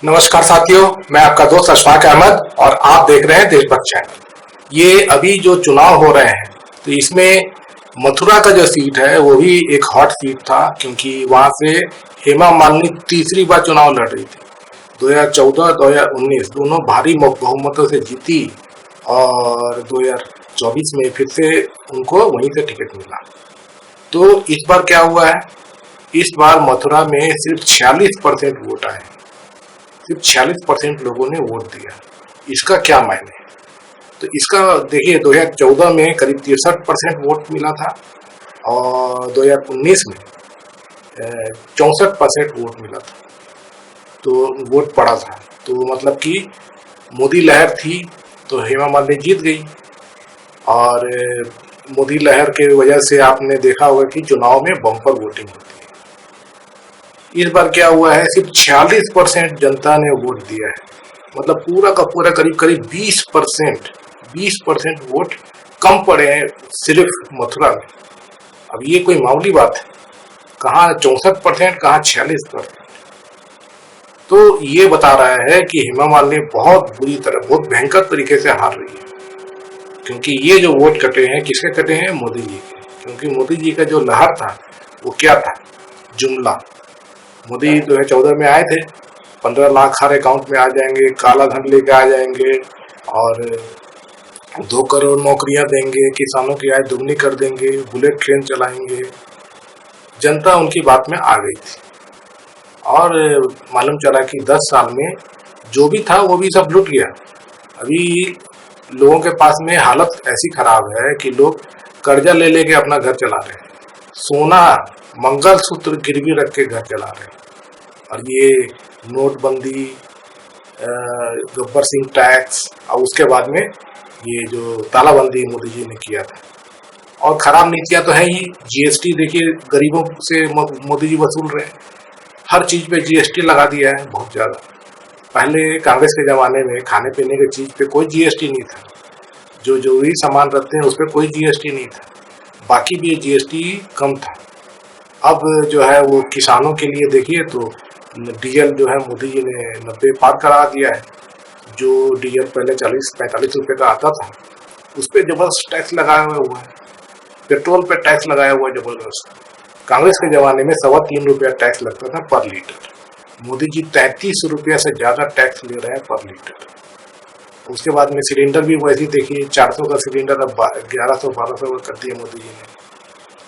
नमस्कार साथियों, मैं आपका दोस्त अशफाक अहमद और आप देख रहे हैं देशभक्त चैनल। ये अभी जो चुनाव हो रहे हैं तो इसमें मथुरा का जो सीट है वो भी एक हॉट सीट था, क्योंकि वहां से हेमा मालिनी तीसरी बार चुनाव लड़ रही थी। 2014 2019 दोनों भारी बहुमतों से जीती और 2024 में फिर से उनको वहीं से टिकट मिला। तो इस बार क्या हुआ है, इस बार मथुरा में सिर्फ 46% वोट आए। सिर्फ 46% लोगों ने वोट दिया। इसका क्या मायने है? तो इसका देखिए, 2014 में करीब 63% वोट मिला था और 2019 में 64% वोट मिला था। तो वोट पड़ा था, तो मतलब कि मोदी लहर थी तो हेमा मालिनी जीत गई। और मोदी लहर के वजह से आपने देखा होगा कि चुनाव में बम्पर वोटिंग होती है। इस बार क्या हुआ है, सिर्फ 46% जनता ने वोट दिया है। मतलब पूरा का पूरा करीब करीब 20% वोट कम पड़े हैं सिर्फ मथुरा में। अब ये कोई मामूली बात है? कहाँ 64%, कहाँ 46%। तो ये बता रहा है कि हेमा मालिनी बहुत बुरी तरह, बहुत भयंकर तरीके से हार रही है। क्योंकि ये जो वोट कटे हैं, किसके कटे हैं? मोदी जी के। क्योंकि मोदी जी का जो लहर था वो क्या था? जुमला। मोदी 2014 में आए थे, 15 लाख हर अकाउंट में आ जाएंगे, काला धन लेके आ जाएंगे और 2 करोड़ नौकरियां देंगे, किसानों की आय दुगनी कर देंगे, बुलेट ट्रेन चलाएंगे। जनता उनकी बात में आ गई थी और मालूम चला कि 10 साल में जो भी था वो भी सब लुट गया। अभी लोगों के पास में हालत ऐसी खराब है कि लोग कर्जा ले लेके अपना घर चला रहे हैं, सोना मंगलसूत्र गिरवी रख के घर चला रहे हैं। और ये नोटबंदी, गब्बर सिंह टैक्स और उसके बाद में ये जो तालाबंदी मोदी जी ने किया था, और खराब नीतियां तो है ही। जीएसटी देखिए, गरीबों से मोदी जी वसूल रहे हैं, हर चीज पे जीएसटी लगा दिया है बहुत ज्यादा। पहले कांग्रेस के जमाने में खाने पीने की चीज पे कोई जीएसटी नहीं था, जो जरूरी सामान रखते हैं उस पर कोई जीएसटी नहीं था, बाकी भी जीएसटी कम था। अब जो है वो किसानों के लिए देखिए तो डीजल जो है मोदी जी ने 90 पार करा दिया है। जो डीजल पहले 40-45 रुपए का आता था उस पर जबरदस्त टैक्स लगाया हुआ है। पेट्रोल पे टैक्स लगाया हुआ है जबरदस्त। कांग्रेस के जमाने में 3.25 रुपया टैक्स लगता था पर लीटर। मोदी जी 33 रुपया से ज्यादा टैक्स ले रहे हैं पर लीटर। उसके बाद में सिलेंडर भी वैसे ही देखिए, 400 का सिलेंडर अब 1100-1200 का कर दिया मोदी जी ने।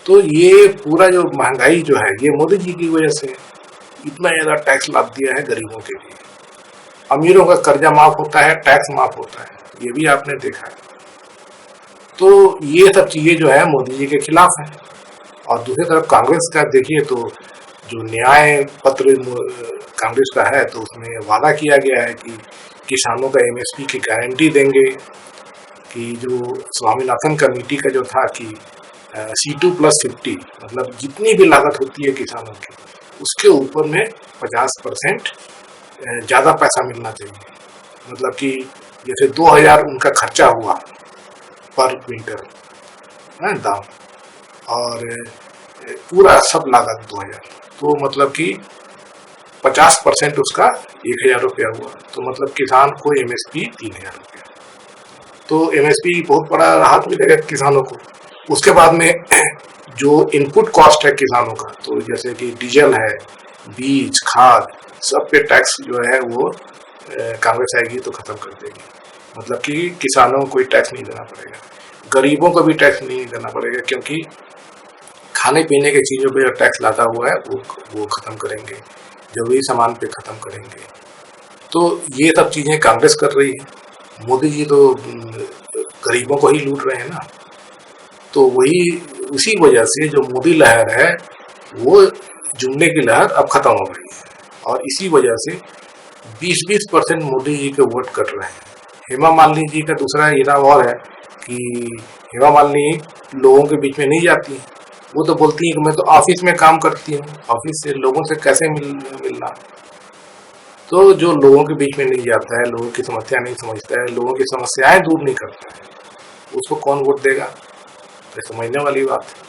तो ये पूरा जो महंगाई जो है ये मोदी जी की वजह से इतना ज्यादा टैक्स लाद दिया है गरीबों के लिए। अमीरों का कर्जा माफ होता है, टैक्स माफ होता है, ये भी आपने देखा है। तो ये सब चीजें जो है मोदी जी के खिलाफ है। और दूसरी तरफ कांग्रेस का देखिए तो जो न्याय पत्र कांग्रेस का है तो उसमें वादा किया गया है कि किसानों का एमएसपी की गारंटी देंगे, कि जो स्वामीनाथन कमेटी का जो था कि C2+50, मतलब जितनी भी लागत होती है किसानों की उसके ऊपर में 50% ज्यादा पैसा मिलना चाहिए। मतलब कि जैसे 2000 उनका खर्चा हुआ पर क्विंटल है दाम, और पूरा सब लागत 2000, तो मतलब कि 50% उसका 1000 रुपया हुआ, तो मतलब किसान को एमएसपी 3000 रुपया। तो एमएसपी बहुत बड़ा राहत मिलेगा किसानों को। उसके बाद में जो इनपुट कॉस्ट है किसानों का, तो जैसे कि डीजल है, बीज, खाद, सब पे टैक्स जो है वो कांग्रेस आएगी तो खत्म कर देगी। मतलब कि किसानों को कोई टैक्स नहीं देना पड़ेगा, गरीबों को भी टैक्स नहीं देना पड़ेगा, क्योंकि खाने पीने की चीजों पे जो टैक्स लादा हुआ है वो खत्म करेंगे, जरूरी सामान पे खत्म करेंगे। तो ये सब चीजें कांग्रेस कर रही है। मोदी जी तो गरीबों को ही लूट रहे हैं ना। तो वही उसी वजह से जो मोदी लहर है वो जुमले की लहर अब खत्म हो गई है, और इसी वजह से 20% मोदी जी के वोट कट रहे हैं। हेमा मालिनी जी का दूसरा इनाम और है कि हेमा मालिनी लोगों के बीच में नहीं जाती है। वो तो बोलती है कि मैं तो ऑफिस में काम करती हूँ, ऑफिस से लोगों से कैसे मिलना। तो जो लोगों के बीच में नहीं जाता है, लोगों की समस्या नहीं समझता है, लोगों की समस्याएं दूर नहीं करता है, उसको कौन वोट देगा? तो समझने वाली बात है।